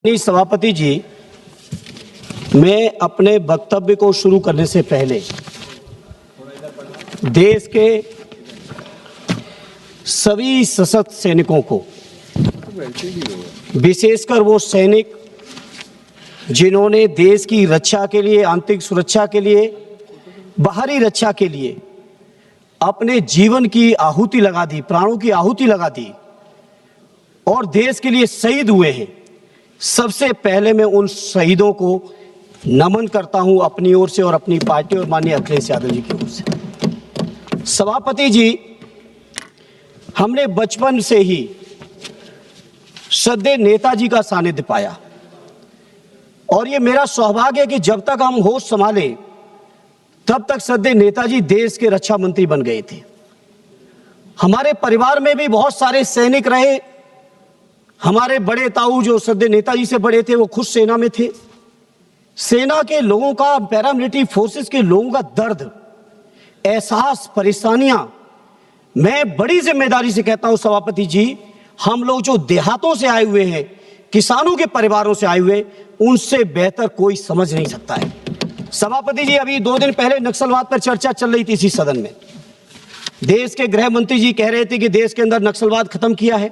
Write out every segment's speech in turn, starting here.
नहीं सभापति जी, मैं अपने वक्तव्य को शुरू करने से पहले देश के सभी सशस्त्र सैनिकों को, विशेषकर वो सैनिक जिन्होंने देश की रक्षा के लिए, आंतरिक सुरक्षा के लिए, बाहरी रक्षा के लिए अपने जीवन की आहुति लगा दी, प्राणों की आहुति लगा दी और देश के लिए शहीद हुए हैं, सबसे पहले मैं उन शहीदों को नमन करता हूं अपनी ओर से और अपनी पार्टी और माननीय अखिलेश यादव जी की ओर से। सभापति जी, हमने बचपन से ही श्रद्धेय नेताजी का सानिध्य पाया और ये मेरा सौभाग्य है कि जब तक हम होश संभाले तब तक श्रद्धेय नेताजी देश के रक्षा मंत्री बन गए थे। हमारे परिवार में भी बहुत सारे सैनिक रहे। हमारे बड़े ताऊ जो श्रद्धेय नेताजी से बड़े थे वो खुद सेना में थे। सेना के लोगों का, पैरामिलिट्री फोर्सेस के लोगों का दर्द, एहसास, परेशानियां, मैं बड़ी जिम्मेदारी से कहता हूं सभापति जी, हम लोग जो देहातों से आए हुए हैं, किसानों के परिवारों से आए हुए, उनसे बेहतर कोई समझ नहीं सकता है। सभापति जी, अभी 2 दिन पहले नक्सलवाद पर चर्चा चल रही थी इसी सदन में। देश के गृह मंत्री जी कह रहे थे कि देश के अंदर नक्सलवाद खत्म किया है।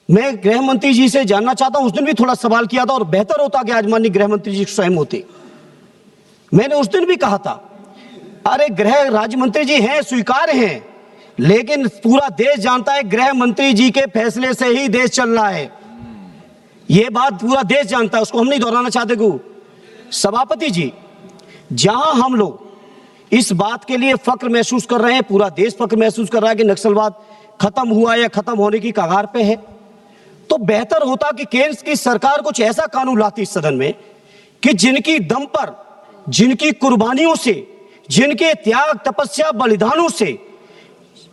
मैं गृह मंत्री जी से जानना चाहता हूं, उस दिन भी थोड़ा सवाल किया था और बेहतर होता कि आज माननीय गृह मंत्री जी स्वयं होते। मैंने उस दिन भी कहा था, अरे गृह राज्य मंत्री जी हैं, स्वीकार हैं, लेकिन पूरा देश जानता है गृह मंत्री जी के फैसले से ही देश चल रहा है। यह बात पूरा देश जानता है, उसको हम नहीं दोहराना चाहते को। सभापति जी, जहां हम लोग इस बात के लिए फक्र महसूस कर रहे हैं, पूरा देश फक्र महसूस कर रहा है कि नक्सलवाद खत्म हुआ या खत्म होने की कगार पे है, तो बेहतर होता कि केंद्र की सरकार कुछ ऐसा कानून लाती इस सदन में कि जिनकी दम पर, जिनकी कुर्बानियों से, जिनके त्याग, तपस्या, बलिदानों से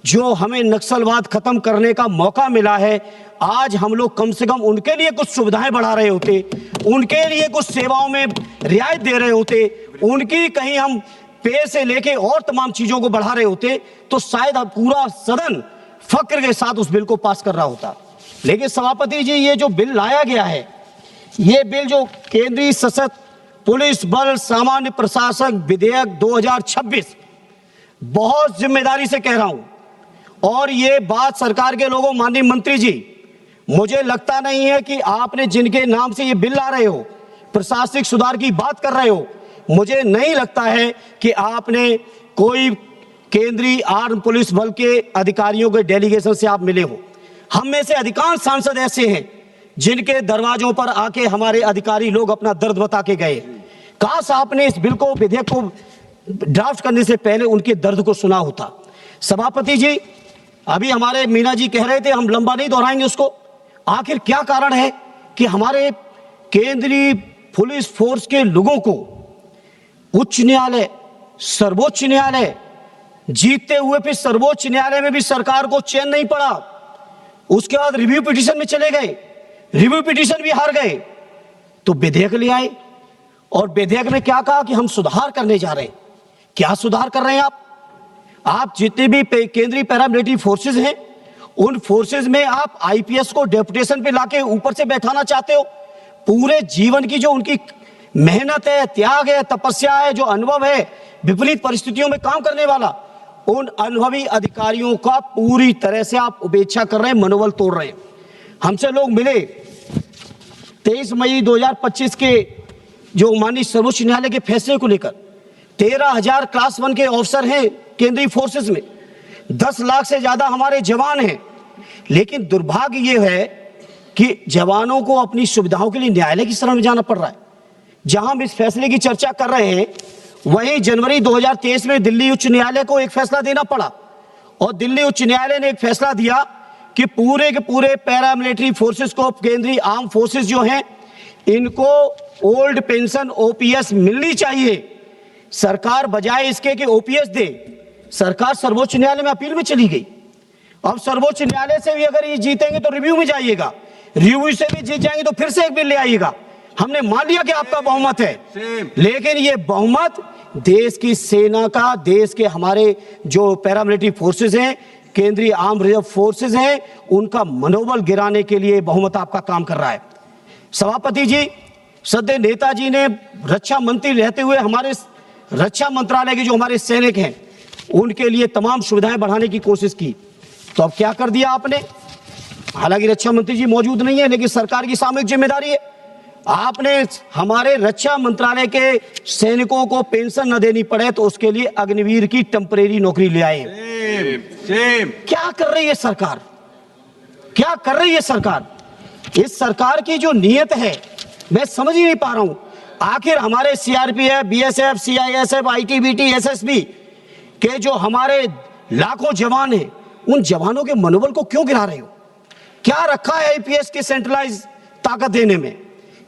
जो हमें नक्सलवाद खत्म करने का मौका मिला है, आज हम लोग कम से कम उनके लिए कुछ सुविधाएं बढ़ा रहे होते, उनके लिए कुछ सेवाओं में रियायत दे रहे होते, उनकी कहीं हम पे से लेके और तमाम चीजों को बढ़ा रहे होते, तो शायद अब पूरा सदन फक्र के साथ उस बिल को पास कर रहा होता। लेकिन सभापति जी, ये जो बिल लाया गया है, ये बिल जो केंद्रीय सशस्त्र पुलिस बल सामान्य प्रशासन विधेयक 2026, बहुत जिम्मेदारी से कह रहा हूं और ये बात सरकार के लोगों, माननीय मंत्री जी, मुझे लगता नहीं है कि आपने जिनके नाम से ये बिल ला रहे हो, प्रशासनिक सुधार की बात कर रहे हो, मुझे नहीं लगता है कि आपने कोई केंद्रीय आर्म पुलिस बल के अधिकारियों के डेलीगेशन से आप मिले हो। हम में से अधिकांश सांसद ऐसे हैं जिनके दरवाजों पर आके हमारे अधिकारी लोग अपना दर्द बता के गए। काश आपने इस बिल को, विधेयक को ड्राफ्ट करने से पहले उनके दर्द को सुना होता। सभापति जी, अभी हमारे मीना जी कह रहे थे, हम लंबा नहीं दोहराएंगे उसको, आखिर क्या कारण है कि हमारे केंद्रीय पुलिस फोर्स के लोगों को उच्च न्यायालय, सर्वोच्च न्यायालय जीतते हुए फिर सर्वोच्च न्यायालय में भी सरकार को चैन नहीं पड़ा, उसके बाद रिव्यू पिटीशन में चले गए, रिव्यू पिटीशन भी हार गए, तो विधेयक ले आए और विधेयक में क्या कहा कि हम सुधार करने जा रहे हैं। क्या सुधार कर रहे हैं आप जितने भी केंद्रीय पैरामिलिट्री फोर्सेस हैं, उन फोर्सेस में आप आईपीएस को डेपुटेशन पे लाके ऊपर से बैठाना चाहते हो। पूरे जीवन की जो उनकी मेहनत है, त्याग है, तपस्या है, जो अनुभव है, विपरीत परिस्थितियों में काम करने वाला, उन अनुभवी अधिकारियों का पूरी तरह से आप उपेक्षा कर रहे हैं, मनोबल तोड़ रहे हैं। हमसे लोग मिले 23 मई 2025 के जो माननीय सर्वोच्च न्यायालय के फैसले को लेकर, 13,000 क्लास 1 के ऑफिसर हैं केंद्रीय फोर्सेस में, 10 लाख से ज्यादा हमारे जवान हैं, लेकिन दुर्भाग्य ये है कि जवानों को अपनी सुविधाओं के लिए न्यायालय की शरण में जाना पड़ रहा है। जहां हम इस फैसले की चर्चा कर रहे हैं, वहीं जनवरी 2023 में दिल्ली उच्च न्यायालय को एक फैसला देना पड़ा और दिल्ली उच्च न्यायालय ने एक फैसला दिया कि पूरे के पूरे पैरामिलिट्री फोर्सेस को, केंद्रीय आर्म फोर्सेस जो हैं, इनको ओल्ड पेंशन ओपीएस मिलनी चाहिए। सरकार बजाय इसके कि ओपीएस दे, सरकार सर्वोच्च न्यायालय में अपील में चली गई। अब सर्वोच्च न्यायालय से भी अगर ये जीतेंगे तो रिव्यू में जाइएगा, रिव्यू से भी जीत जाएंगे तो फिर से एक बिल ले आइएगा। हमने मान लिया कि आपका बहुमत है, लेकिन ये बहुमत देश की सेना का, देश के हमारे जो पैरामिलिट्री फोर्सेस हैं, केंद्रीय आर्म रिजर्व फोर्सेस हैं, उनका मनोबल गिराने के लिए बहुमत आपका काम कर रहा है। सभापति जी, सदैव नेताजी ने रक्षा मंत्री रहते हुए हमारे रक्षा मंत्रालय के जो हमारे सैनिक हैं उनके लिए तमाम सुविधाएं बढ़ाने की कोशिश की। तो अब क्या कर दिया आपने? हालांकि रक्षा मंत्री जी मौजूद नहीं है, लेकिन सरकार की सामूहिक जिम्मेदारी है। आपने हमारे रक्षा मंत्रालय के सैनिकों को पेंशन न देनी पड़े तो उसके लिए अग्निवीर की टेम्परेरी नौकरी ले आए। क्या कर रही है सरकार? क्या कर रही है सरकार? इस सरकार की जो नीयत है मैं समझ ही नहीं पा रहा हूं। आखिर हमारे CRPF, BSF, CISF, ITBT, SSB के जो हमारे लाखों जवान हैं, उन जवानों के मनोबल को क्यों गिरा रहे हो? क्या रखा है आईपीएस की सेंट्रलाइज ताकत देने में?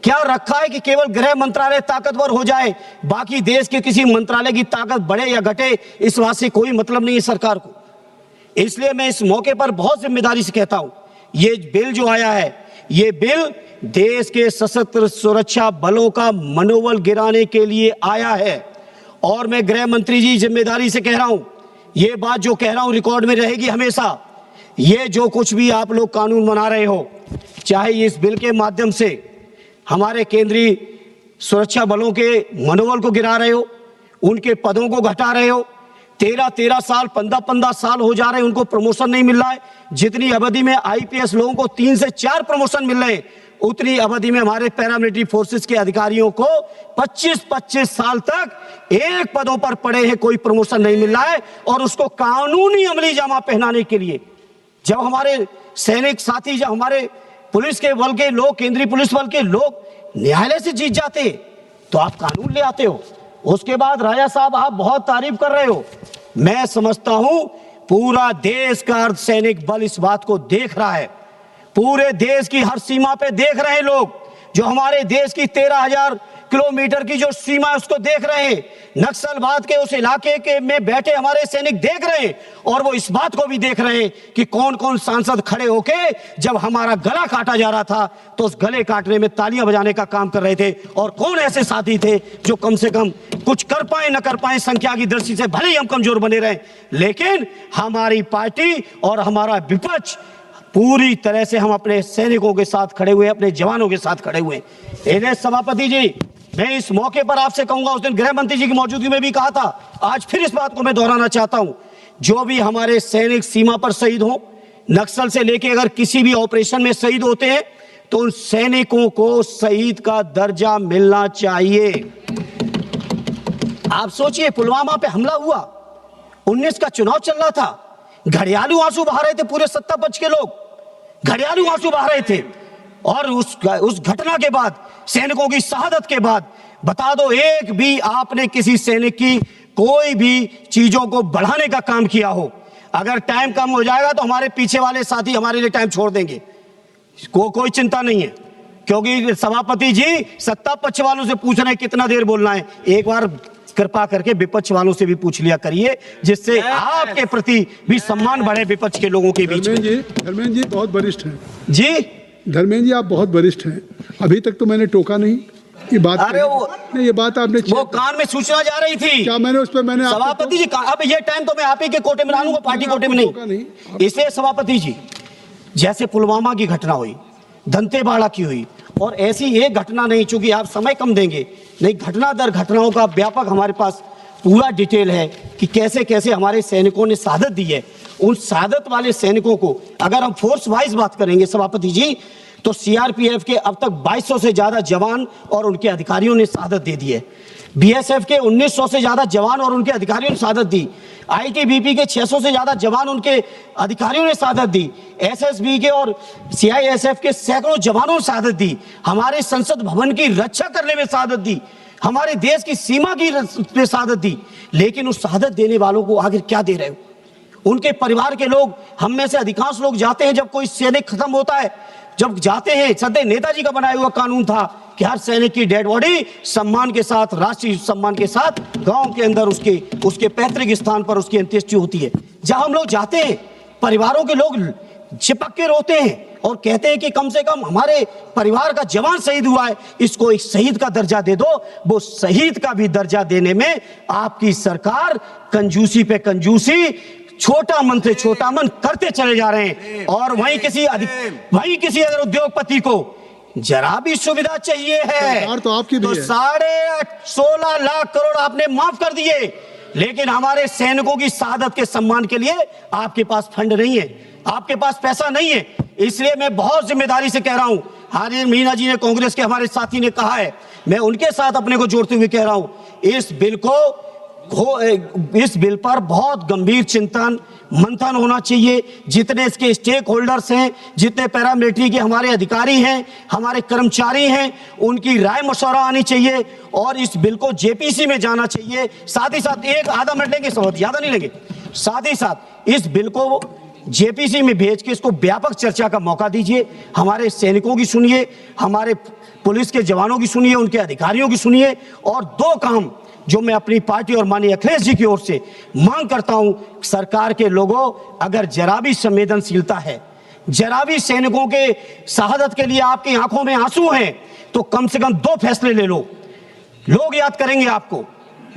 क्या रखा है कि केवल गृह मंत्रालय ताकतवर हो जाए, बाकी देश के किसी मंत्रालय की ताकत बढ़े या घटे इस बात से कोई मतलब नहीं है सरकार को। इसलिए मैं इस मौके पर बहुत जिम्मेदारी से कहता हूं, ये बिल जो आया है, ये बिल देश के सशस्त्र सुरक्षा बलों का मनोबल गिराने के लिए आया है। और मैं गृह मंत्री जी जिम्मेदारी से कह रहा हूं, ये बात जो कह रहा हूं रिकॉर्ड में रहेगी हमेशा। ये जो कुछ भी आप लोग कानून बना रहे हो, चाहे इस बिल के माध्यम से हमारे केंद्रीय सुरक्षा बलों के मनोबल को गिरा रहे हो, उनके पदों को घटा रहे हो, 13-13 साल 15-15 साल हो जा रहे हैं उनको प्रमोशन नहीं मिल रहा है। जितनी अवधि में आईपीएस लोगों को 3 से 4 प्रमोशन मिल रहे हैं, उतनी अवधि में हमारे पैरामिलिट्री फोर्सेस के अधिकारियों को 25-25 साल तक एक पदों पर पड़े हैं, कोई प्रमोशन नहीं मिल रहा है। और उसको कानूनी अमली जामा पहनाने के लिए जब हमारे सैनिक साथी, जब हमारे पुलिस के बल के लोग, केंद्रीय पुलिस बल के लोग न्यायालय से जीत जाते तो आप कानून ले आते हो। उसके बाद राजा साहब आप बहुत तारीफ कर रहे हो। मैं समझता हूं पूरा देश का अर्धसैनिक बल इस बात को देख रहा है, पूरे देश की हर सीमा पे देख रहे हैं लोग। जो हमारे देश की 13,000 किलोमीटर की जो सीमा है उसको देख रहे हैं। नक्सलवाद के उस इलाके के में बैठे हमारे सैनिक देख रहे हैं। और वो इस बात को भी देख रहे हैं कि कौन कौन सांसद खड़े होके जब हमारा गला काटा जा रहा था तो उस गले काटने में तालियां बजाने का काम कर रहे थे, और कौन ऐसे साथी थे जो कम से कम कुछ कर पाए न कर पाए, संख्या की दृष्टि से भले ही हम कमजोर बने रहे, लेकिन हमारी पार्टी और हमारा विपक्ष पूरी तरह से हम अपने सैनिकों के साथ खड़े हुए, अपने जवानों के साथ खड़े हुए। इन्हें सभापति जी, मैं इस मौके पर आपसे कहूंगा, उस दिन गृह मंत्री जी की मौजूदगी में भी कहा था, आज फिर इस बात को मैं दोहराना चाहता हूं, जो भी हमारे सैनिक सीमा पर शहीद हो, नक्सल से लेके अगर किसी भी ऑपरेशन में शहीद होते हैं तो उन सैनिकों को शहीद का दर्जा मिलना चाहिए। आप सोचिए, पुलवामा पे हमला हुआ, 19 का चुनाव चल रहा था, घड़ियालू आंसू बहा रहे थे पूरे सत्ता पक्ष के लोग, घड़ियालू आंसू बहा रहे थे। और उस घटना के बाद, सैनिकों की शहादत के बाद, बता दो एक भी आपने किसी सैनिक की कोई भी चीजों को बढ़ाने का काम किया हो? अगर टाइम कम हो जाएगा तो हमारे पीछे वाले साथी हमारे लिए टाइम छोड़ देंगे, कोई चिंता नहीं है। क्योंकि सभापति जी सत्ता पक्ष वालों से पूछ रहे हैं कितना देर बोलना है, एक बार कृपा करके विपक्ष वालों से भी पूछ लिया करिए, जिससे आपके प्रति भी सम्मान बढ़े विपक्ष के लोगों के बीच में। धर्मेंद्र जी बहुत वरिष्ठ हैं जी। धर्मेंद्र जी आप बहुत वरिष्ठ हैं, अभी तक तो मैंने टोका नहीं ये बात। अरे ये बात आपने, वो कान में सूचना जा रही थी क्या मैंने उस पर मैंने सभापति जी, अब ये टाइम तो मैं आप ही के कोटे में डालूंगा, पार्टी कोटे में नहीं। इसलिए सभापति जी, जैसे पुलवामा की घटना हुई, दंतेवाड़ा की हुई, और ऐसी एक घटना नहीं, चूंकि आप समय कम देंगे, नहीं घटना दर घटनाओं का व्यापक हमारे पास पूरा डिटेल है कि कैसे कैसे हमारे सैनिकों ने शहादत दी है। उन शहादत वाले सैनिकों को अगर हम फोर्स वाइज बात करेंगे सभापति जी, तो सीआरपीएफ के अब तक 2200 से ज्यादा जवान और उनके अधिकारियों ने शहादत दे दी है। बीएसएफ के 1900 से ज्यादा जवान और उनके अधिकारियों ने शहादत दी। आईटीबीपी के 600 से ज्यादा जवान, उनके अधिकारियों ने शहादत दी। एसएसबी के और सीआईएसएफ के सैकड़ों जवानों ने शहादत दी। हमारे संसद भवन की रक्षा करने में शहादत दी, हमारे देश की सीमा की शहादत दी। लेकिन उस शहादत देने वालों को आखिर क्या दे रहे हो? उनके परिवार के लोग, हम में से अधिकांश लोग जाते हैं जब कोई सैनिक खत्म होता है, जब जाते हैं, सदैव नेताजी का बनाया हुआ कानून था कि हर सैनिक की डेड बॉडी सम्मान के साथ, राष्ट्रीय सम्मान के साथ गांव के अंदर उसके पैतृक स्थान पर उसकी अंत्येष्टि होती है। जहां हम लोग जाते हैं, परिवारों के लोग चिपक के रोते हैं और कहते हैं कि कम से कम हमारे परिवार का जवान शहीद हुआ है, इसको एक शहीद का दर्जा दे दो। वो शहीद का भी दर्जा देने में आपकी सरकार कंजूसी पे कंजूसी, छोटा मन से छोटा मन करते चले जा रहे हैं। और वहीं किसी अगर उद्योगपति को जरा भी सुविधा चाहिए है सरकार तो आपकी भी है। 16.5 लाख करोड़ आपने माफ कर दिए, लेकिन हमारे सैनिकों की शहादत के सम्मान के लिए आपके पास फंड नहीं है, आपके पास पैसा नहीं है। इसलिए मैं बहुत जिम्मेदारी से कह रहा हूं, हारिन मीना जी ने, कांग्रेस के हमारे साथी ने कहा है, मैं उनके साथ अपने को जोड़ते हुए कह रहा हूं, इस बिल पर बहुत गंभीर चिंतन मंथन होना चाहिए। जितने इसके स्टेक होल्डर्स हैं, जितने पैरामिलिट्री के हमारे अधिकारी हैं, हमारे कर्मचारी हैं, उनकी राय मशवरा आनी चाहिए और इस बिल को जेपीसी में जाना चाहिए। साथ ही साथ एक आधा मिनट लेंगे, बहुत ज्यादा नहीं लेंगे, साथ ही साथ इस बिल को जेपीसी में भेज के इसको व्यापक चर्चा का मौका दीजिए। हमारे सैनिकों की सुनिए, हमारे पुलिस के जवानों की सुनिए, उनके अधिकारियों की सुनिए। और दो काम जो मैं अपनी पार्टी और माननीय अखिलेश जी की ओर से मांग करता हूं, सरकार के लोगों, अगर जरा भी संवेदनशीलता है, जरा भी सैनिकों के शहादत के लिए आपकी आंखों में आंसू हैं, तो कम से कम 2 फैसले ले लो, लोग याद करेंगे आपको।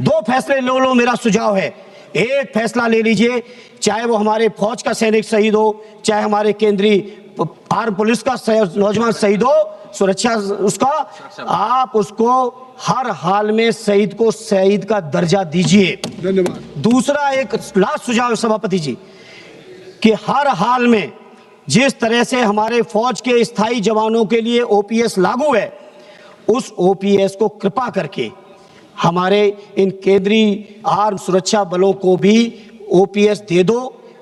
2 फैसले ले लो, मेरा सुझाव है। एक फैसला ले लीजिए, चाहे वो हमारे फौज का सैनिक शहीद हो, चाहे हमारे केंद्रीय आर्म पुलिस का नौजवान शहीद हो, सुरक्षा उसका, आप उसको हर हाल में शहीद को शहीद का दर्जा दीजिए। धन्यवाद। दूसरा एक लास्ट सुझाव है सभापति जी, कि हर हाल में जिस तरह से हमारे फौज के स्थायी जवानों के लिए ओपीएस लागू है, उस ओपीएस को कृपा करके हमारे इन केंद्रीय आर्म सुरक्षा बलों को भी ओपीएस दे दो।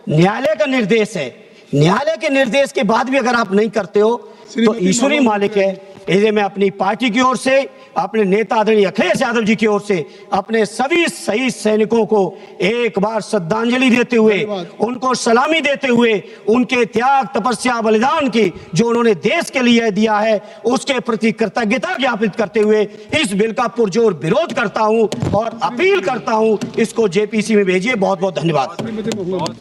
न्यायालय का निर्देश है, न्यायालय के निर्देश के बाद भी अगर आप नहीं करते हो तो ईश्वरी मालिक है। इसे मैं अपनी पार्टी की ओर से, अपने नेता आदरणीय अखिलेश यादव जी की ओर से, अपने सभी शहीद सैनिकों को एक बार श्रद्धांजलि देते हुए, उनको सलामी देते हुए, उनके त्याग, तपस्या, बलिदान की जो उन्होंने देश के लिए दिया है, उसके प्रति कृतज्ञता ज्ञापित करते हुए इस बिल का पुरजोर विरोध करता हूं और अपील करता हूं, इसको जेपीसी में भेजिए। बहुत बहुत धन्यवाद।